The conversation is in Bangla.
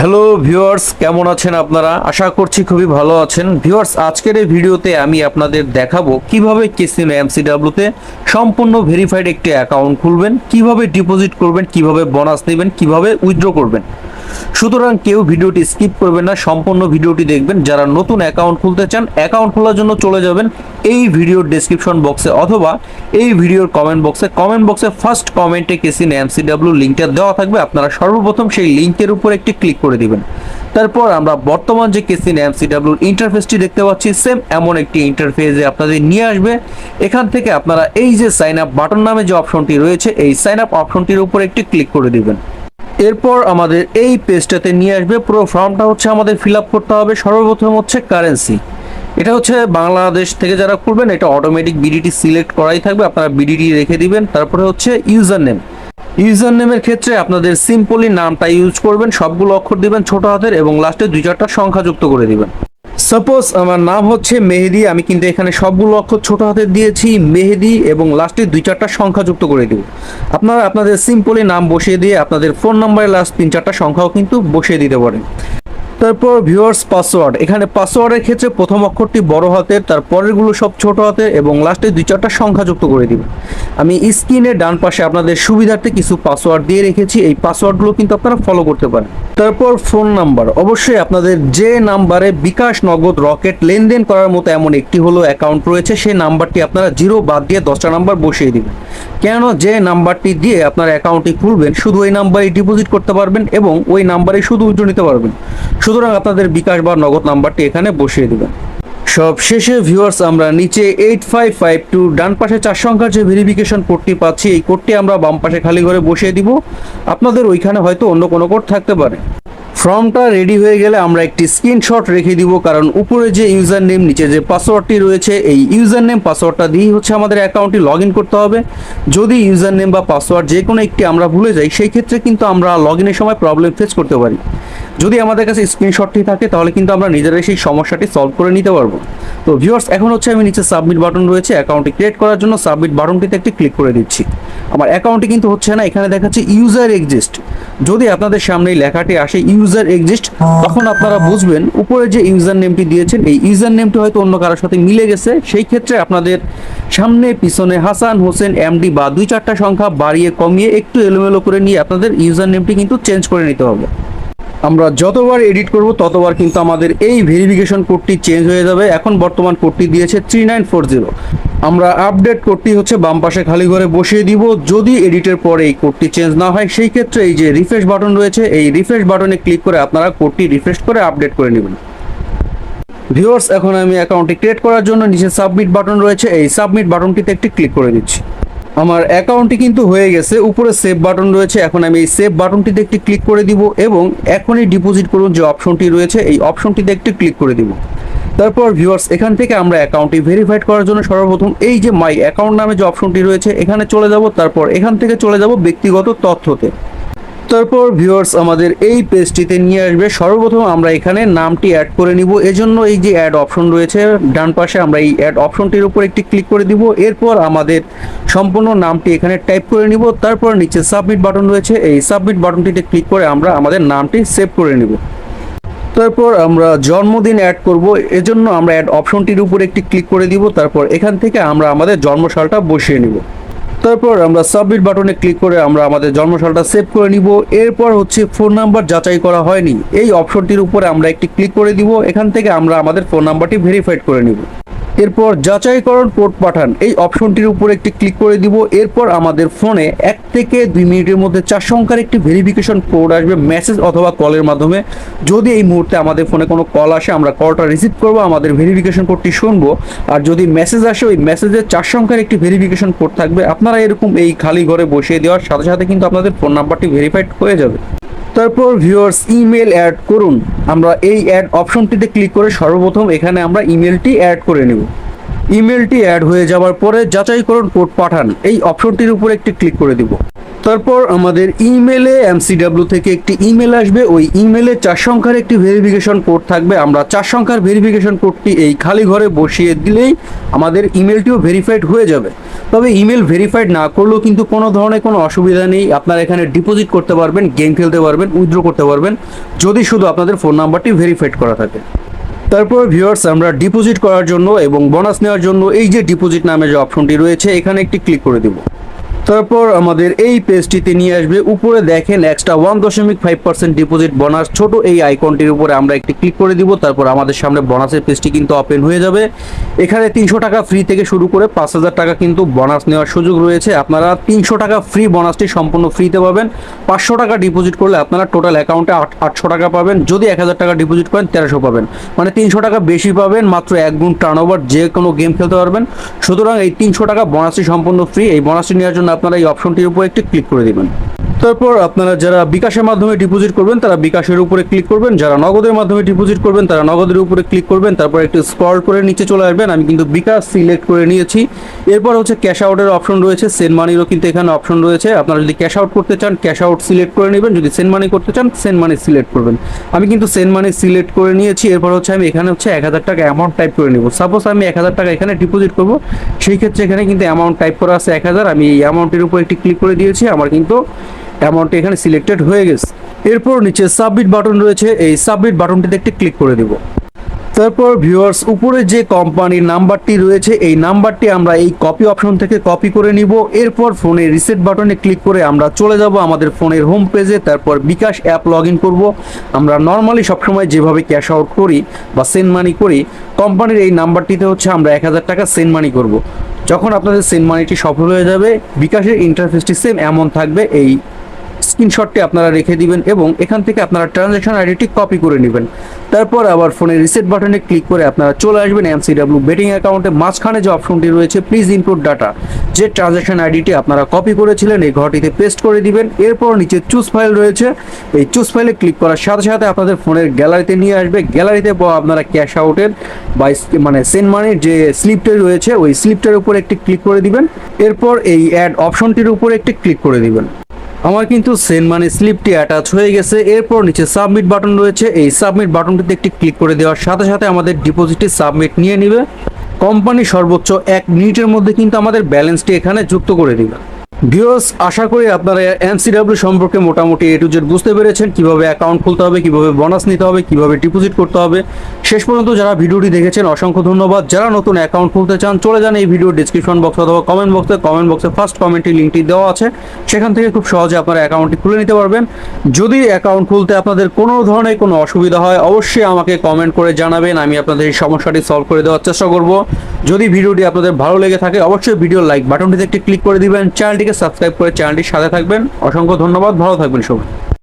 হ্যালো ভিউয়ার্স, কেমন আছেন আপনারা? আশা করছি খুবই ভালো আছেন। ভিউয়ার্স, আজকের এই ভিডিওতে আমি আপনাদের দেখাবো কিভাবে ক্যাসিনো এমসিডব্লিউতে সম্পূর্ণ ভেরিফাইড একটি অ্যাকাউন্ট খুলবেন, কিভাবে ডিপোজিট করবেন, কিভাবে বোনাস নেবেন, কিভাবে উইথড্র করবেন। সুতরাং কেউ ভিডিওটি স্কিপ করবেন না, সম্পূর্ণ ভিডিওটি দেখবেন। যারা নতুন অ্যাকাউন্ট খুলতে চান, অ্যাকাউন্ট খোলার জন্য চলে যাবেন এই ভিডিওর ডেসক্রিপশন বক্সে অথবা এই ভিডিওর কমেন্ট বক্সে ফার্স্ট কমেন্টে ক্যাসিনো এমসিডব্লিউ লিঙ্কটা দেওয়া থাকবে। আপনারা সর্বপ্রথম সেই লিঙ্কের উপর একটি ক্লিক করে দিবেন। তারপর আমরা বর্তমান যে ক্যাসিনো এমসিডব্লিউর ইন্টারফেসটি দেখতে পাচ্ছি, সেম এমন একটি ইন্টারফেসে আপনাদের নিয়ে আসবে। এখান থেকে আপনারা এই যে সাইন আপ বাটন নামে যে অপশনটি রয়েছে, এই সাইন আপ অপশনটির উপর একটি ক্লিক করে দিবেন। এরপর আমাদের এই পেজটাতে নিয়ে আসবে। পুরো ফর্মটা হচ্ছে আমাদের ফিল আপ করতে হবে। সর্বপ্রথম হচ্ছে কারেন্সি, এটা হচ্ছে বাংলাদেশ থেকে যারা করবেন এটা অটোমেটিক বিডিটি সিলেক্ট করাই থাকবে, আপনারা বিডিটি রেখে দিবেন। তারপরে হচ্ছে ইউজার নেম, ইউজার নেমের ক্ষেত্রে আপনাদের সিম্পলি নামটা ইউজ করবেন, সবগুলো অক্ষর দিবেন ছোট হাতের এবং লাস্টে 2-4টা সংখ্যা যুক্ত করে দিবেন। সাপোজ আমার নাম হচ্ছে মেহেদি, আমি কিন্তু এখানে সবগুলো অক্ষর ছোট হাতে দিয়েছি মেহেদি এবং লাস্টে 2-4টা সংখ্যা যুক্ত করে দিব। আপনারা আপনাদের সিম্পলি নাম বসিয়ে দিয়ে আপনাদের ফোন নাম্বারের লাস্ট 3-4টা সংখ্যাও কিন্তু বসিয়ে দিতে পারেন। তারপর ভিউয়ার্স পাসওয়ার্ড, এখানে পাসওয়ার্ডের ক্ষেত্রে প্রথম অক্ষরটি বড় হাতের, তারপরেরগুলো সব ছোট হাতের এবং লাস্টে 2-4টা সংখ্যা যুক্ত করে দিবেন। আমি স্ক্রিনের ডান পাশে আপনাদের সুবিধার্থে কিছু পাসওয়ার্ড দিয়ে রেখেছি, এই পাসওয়ার্ডগুলো কিন্তু আপনারা ফলো করতে পারেন। তারপর ফোন নাম্বার, অবশ্যই আপনাদের যে নাম্বারে বিকাশ, নগদ, রকেট লেনদেন করার মতো এমন একটি হলো অ্যাকাউন্ট রয়েছে, সেই নাম্বারটি আপনারা 0 বাদ দিয়ে 10টা নাম্বার বসিয়ে দিবেন। কেন, যে নাম্বারটি দিয়ে আপনার অ্যাকাউন্টটি খুলবেন শুধু ওই নাম্বারে ডিপোজিট করতে পারবেন এবং ওই নাম্বারে শুধু উইথড্র নিতে পারবেন। সুতরাং আপনাদের বিকাশ বা নগদ নাম্বারটি এখানে বসিয়ে দিবেন। সব শেষে ভিউয়ার্স, আমরা নিচে 8552 ডান পাশে 4 সংখ্যার যে ভেরিফিকেশন কোডটি পাচ্ছি, এই কোডটি আমরা বাম পাশে খালি ঘরে বসিয়ে দিব। আপনাদের ওইখানে হয়তো অন্য কোনো কোড থাকতে পারে। ফর্মটা রেডি হয়ে গেলে আমরা একটি স্ক্রিনশট রেখে দিব, কারণ উপরে যে ইউজার নেম, নিচে যে পাসওয়ার্ডটি রয়েছে, এই ইউজার নেম পাসওয়ার্ডটা দিয়েই হচ্ছে আমাদের অ্যাকাউন্টটি লগ ইন করতে হবে। যদি ইউজার নেম বা পাসওয়ার্ড যে কোনো একটি আমরা ভুলে যাই, সেই ক্ষেত্রে কিন্তু আমরা লগ ইনের সময় প্রবলেম ফেস করতে পারি। যদি আমাদের কাছে স্ক্রিনশটটি থাকে তাহলে কিন্তু আমরা নিজেরাই সেই সমস্যাটি সলভ করে নিতে পারবো। তো ভিউয়ার্স, এখন হচ্ছে আমি নিচে সাবমিট বাটন রয়েছে, অ্যাকাউন্টটি ক্রিয়েট করার জন্য সাবমিট বাটনটিতে একটি ক্লিক করে দিচ্ছি। আমার অ্যাকাউন্টটি কিন্তু হচ্ছে না, এখানে দেখাচ্ছে ইউজার এক্সিস্ট। যদি আপনাদের সামনে এই লেখাটি আসে ইউজার এক্সিস্ট, তখন আপনারা বুঝবেন উপরে যে ইউজার নেমটি দিয়েছেন এই ইউজার নেমটি হয়তো অন্য কারোর সাথে মিলে গেছে। সেই ক্ষেত্রে আপনাদের সামনে পিছনে হাসান হোসেন এমডি বা 2-4টা সংখ্যা বাড়িয়ে কমিয়ে একটু এলোমেলো করে নিয়ে আপনাদের ইউজার নেমটি কিন্তু চেঞ্জ করে নিতে হবে। আমরা যতবার এডিট করব ততবার কিন্তু আমাদের এই ভেরিফিকেশন কোডটি চেঞ্জ হয়ে যাবে। এখন বর্তমান কোডটি দিয়েছে 3940। আমরা আপডেট কোডটি হচ্ছে বাম পাশে খালি ঘরে বসিয়ে দিব। যদি এডিটের পরে এই কোডটি চেঞ্জ না হয়, সেই ক্ষেত্রে এই যে রিফ্রেশ বাটন রয়েছে, এই রিফ্রেশ বাটনে ক্লিক করে আপনারা কোডটি রিফ্রেশ করে আপডেট করে নেবেন। ভিউয়ার্স, এখন আমি অ্যাকাউন্টটি ক্রিয়েট করার জন্য নিচে সাবমিট বাটন রয়েছে, এই সাবমিট বাটনটিতে একটি ক্লিক করে দিচ্ছি। আমার অ্যাকাউন্টটি কিন্তু হয়ে গেছে। উপরে সেভ বাটন রয়েছে, এখন আমি এই সেভ বাটনটিতে একটি ক্লিক করে দিব এবং এখনই ডিপোজিট করুন যে অপশনটি রয়েছে এই অপশনটিতে একটি ক্লিক করে দিব। তারপর ভিউয়ার্স, এখান থেকে আমরা অ্যাকাউন্টটি ভেরিফাইড করার জন্য সর্বপ্রথম এই যে মাই অ্যাকাউন্ট নামে যে অপশনটি রয়েছে এখানে চলে যাব। তারপর এখান থেকে চলে যাব ব্যক্তিগত তথ্যতে। তারপর ভিউয়ার্স, আমাদের এই পেজটিতে নিয়ে আসবে। সর্বপ্রথম আমরা এখানে নামটি অ্যাড করে নিব, এজন্য এই যে অ্যাড অপশন রয়েছে ডান পাশে, আমরা এই অ্যাড অপশনটির উপর একটি ক্লিক করে দিব। এরপর আমাদের সম্পূর্ণ নামটি এখানে টাইপ করে নিব। তারপর নিচে সাবমিট বাটন রয়েছে, এই সাবমিট বাটনটিতে ক্লিক করে আমরা আমাদের নামটি সেভ করে নিব। তারপর আমরা জন্মদিন অ্যাড করব, এজন্য আমরা অ্যাড অপশনটির উপর একটি ক্লিক করে দিব। তারপর এখান থেকে আমরা আমাদের জন্মসালটা বসিয়ে নিব। তারপর আমরা সাবমিট বাটনে ক্লিক করে আমরা আমাদের জন্মসালটা সেভ করে নিব। এরপর হচ্ছে ফোন নাম্বার যাচাই করা হয়নি, এই অপশনটির উপরে আমরা একটি ক্লিক করে দিব। এখান থেকে আমরা আমাদের ফোন নাম্বারটি ভেরিফাইড করে নিব। এরপর যাচাইকরণ কোড পাঠান, এই অপশনটির উপর একটি ক্লিক করে দিব। এরপর আমাদের ফোনে 1 থেকে 2 মিনিটের মধ্যে 4 সংখ্যার একটি ভেরিফিকেশন কোড আসবে মেসেজ অথবা কলের মাধ্যমে। যদি এই মুহূর্তে আমাদের ফোনে কোনো কল আসে, আমরা কলটা রিসিভ করব, আমাদের ভেরিফিকেশন কোডটি শুনবো। আর যদি মেসেজ আসে, ওই মেসেজে 4 সংখ্যার একটি ভেরিফিকেশন কোড থাকবে। আপনারা এরকম এই খালি ঘরে বসিয়ে দেওয়ার সাথে সাথে কিন্তু আপনাদের ফোন নাম্বারটি ভেরিফাইড হয়ে যাবে। তারপর ভিউয়ার্স, ইমেল অ্যাড করুন। আমরা এই অ্যাড অপশনটিতে ক্লিক করে সর্বপ্রথম এখানে আমরা ইমেলটি অ্যাড করে নেব। ইমেলটি অ্যাড হয়ে যাওয়ার পরে যাচাইকরণ কোড পাঠান এই অপশনটির উপর একটি ক্লিক করে দিব। তারপর আমাদের ইমেলে এমসিডাব্লিউ থেকে একটি ইমেল আসবে। ওই ইমেলে 4 সংখ্যার একটি ভেরিফিকেশন কোড থাকবে। আমরা 4 সংখ্যার ভেরিফিকেশন কোডটি এই খালি ঘরে বসিয়ে দিলেই আমাদের ইমেলটিও ভেরিফাইড হয়ে যাবে। তবে ইমেল ভেরিফাইড না করলেও কিন্তু কোনো ধরনের কোনো অসুবিধা নেই। আপনারা এখানে ডিপোজিট করতে পারবেন, গেম খেলতে পারবেন, উইথড্র করতে পারবেন, যদি শুধু আপনাদের ফোন নাম্বারটি ভেরিফাইড করা থাকে। তারপর ভিউয়ার্স, আমরা ডিপোজিট করার জন্য এবং বোনাস নেওয়ার জন্য এই যে ডিপোজিট নামে যে অপশনটি রয়েছে এখানে একটি ক্লিক করে দেব। তারপর আমাদের এই পেজটিতে নিয়ে আসবে। উপরে দেখেন এক্সট্রা 1.5% ডিপোজিট বোনাস, ছোট এই আইকনটির উপরে আমরা একটি ক্লিক করে দিব। তারপর আমাদের সামনে বোনাসের পেজটি কিন্তু ওপেন হয়ে যাবে। এখানে 300 টাকা ফ্রি থেকে শুরু করে 5000 টাকা কিন্তু বোনাস নেওয়ার সুযোগ রয়েছে। আপনারা 300 টাকা ফ্রি বোনাসটি সম্পূর্ণ ফ্রিতে পাবেন। 500 টাকা ডিপোজিট করলে আপনারা টোটাল অ্যাকাউন্টে 800 টাকা পাবেন। যদি 1000 টাকা ডিপোজিট করেন 1300 পাবেন, মানে 300 টাকা বেশি পাবেন। মাত্র 1 গুণ টার্নওভার, যে কোনো গেম খেলতে পারবেন। সুতরাং এই 300 টাকা বোনাসটি সম্পূর্ণ ফ্রি। এই বোনাসটি নেওয়ার জন্য আপনারা এই অপশনটির উপর একটি ক্লিক করে দিবেন। তারপর আপনারা যারা বিকাশের মাধ্যমে ডিপোজিট করবেন তারা বিকাশের উপরে ক্লিক করবেন, যারা নগদের মাধ্যমে ডিপোজিট করবেন তারা নগদের উপরে ক্লিক করবেন। তারপর একটু স্ক্রল করে নিচে চলে আসবেন। আমি কিন্তু বিকাশ সিলেক্ট করে নিয়েছি। এরপর হচ্ছে ক্যাশ আউটের অপশন রয়েছে, সেন্ড মানিরও কিন্তু এখানে অপশন রয়েছে। আপনারা যদি ক্যাশ আউট করতে চান ক্যাশ আউট সিলেক্ট করে নেবেন, যদি সেন্ড মানি করতে চান সেন্ড মানি সিলেক্ট করবেন। আমি কিন্তু সেন্ড মানি সিলেক্ট করে নিয়েছি। এরপর হচ্ছে আমি এখানে হচ্ছে 1000 টাকা অ্যামাউন্ট টাইপ করে নেব। সাপোজ আমি 1000 টাকা এখানে ডিপোজিট করব, সেই ক্ষেত্রে এখানে কিন্তু অ্যামাউন্ট টাইপ করা আছে 1000। আমি এই অ্যামাউন্টের উপর একটি ক্লিক করে দিয়েছি। আমার কিন্তু অ্যামাউন্ট এখানে সিলেক্টেড হয়ে গেছে। এরপর নিচে সাবমিট বাটন রয়েছে, এই সাবমিট বাটনটিতে একটি ক্লিক করে দেব। তারপর ভিউয়ার্স, উপরে যে কোম্পানির নাম্বারটি রয়েছে এই নাম্বারটি আমরা এই কপি অপশন থেকে কপি করে নিব। এরপর ফোনে রিসেট বাটনে ক্লিক করে আমরা চলে যাব আমাদের ফোনের হোম পেজে। তারপর বিকাশ অ্যাপ লগ ইন করবো। আমরা নর্মালি সবসময় যেভাবে ক্যাশ আউট করি বা সেন্ড মানি করি, কোম্পানির এই নাম্বারটিতে হচ্ছে আমরা 1000 টাকা সেন্ড মানি করব। যখন আপনাদের সেন্ড মানিটি সফল হয়ে যাবে, বিকাশের ইন্টারফেসটি সেম এমন থাকবে। এই স্ক্রিনশটটি আপনারা রেখে দিবেন এবং এখান থেকে আপনারা ট্রানজ্যাকশন আইডিটি কপি করে নেবেন। তারপর আবার ফোনে রিসেট বাটনে ক্লিক করে আপনারা চলে আসবেন এমসিডাব্লিউ বেটিং অ্যাকাউন্টে। মাঝখানে যে অপশনটি রয়েছে প্লিজ ইনপুট ডাটা, যে ট্রানজ্যাকশন আইডিটি আপনারা কপি করেছিলেন এই ঘরটিতে পেস্ট করে দিবেন। এরপর নিচে চুজ ফাইল রয়েছে, এই চুজ ফাইলে ক্লিক করার সাথে সাথে আপনাদের ফোনের গ্যালারিতে নিয়ে আসবে। গ্যালারিতে আপনারা ক্যাশ আউটের বা মানে সেন্ড মানির যে স্লিপটা রয়েছে ওই স্লিপটার উপর একটি ক্লিক করে দিবেন। এরপর এই অ্যাড অপশনটির উপর একটি ক্লিক করে দিবেন। আমার কিন্তু সেন্ড মানি স্লিপটি অ্যাটাচ হয়ে গেছে। এরপর নিচে সাবমিট বাটন রয়েছে, এই সাবমিট বাটনটিতে একটি ক্লিক করে দেওয়ার সাথে সাথে আমাদের ডিপোজিটটি সাবমিট নিয়ে নেবে। কোম্পানি সর্বোচ্চ 1 মিনিটের মধ্যে কিন্তু আমাদের ব্যালেন্সটি এখানে যুক্ত করে দিবে। ভিউয়ার্স, আশা করি আপনারা এমসিডাব্লিউ সম্পর্কে মোটামুটি A to Z বুঝতে পেরেছেন, কিভাবে অ্যাকাউন্ট খুলতে হবে, কিভাবে বোনাস নিতে হবে, কিভাবে ডিপোজিট করতে হবে। শেষ পর্যন্ত যারা ভিডিওটি দেখেছেন অসংখ্য ধন্যবাদ। যারা নতুন অ্যাকাউন্ট খুলতে চান চলে যান এই ভিডিও ডিসক্রিপশন বক্স অথবা কমেন্ট বক্সে ফার্স্ট কমেন্টে লিঙ্কটি দেওয়া আছে, সেখান থেকে খুব সহজে আপনারা অ্যাকাউন্টটি খুলে নিতে পারবেন। যদি অ্যাকাউন্ট খুলতে আপনাদের কোনো ধরনের কোনো অসুবিধা হয় অবশ্যই আমাকে কমেন্ট করে জানাবেন, আমি আপনাদের এই সমস্যাটি সলভ করে দেওয়ার চেষ্টা করব। যদি ভিডিওটি আপনাদের ভালো লেগে থাকে অবশ্যই ভিডিও লাইক বাটনটিতে একটি ক্লিক করে দিবেন, চ্যানেলটিকে সাবস্ক্রাইব করে চ্যানেলটির সাথে থাকবেন। অসংখ্য ধন্যবাদ, ভালো থাকবেন সবাই।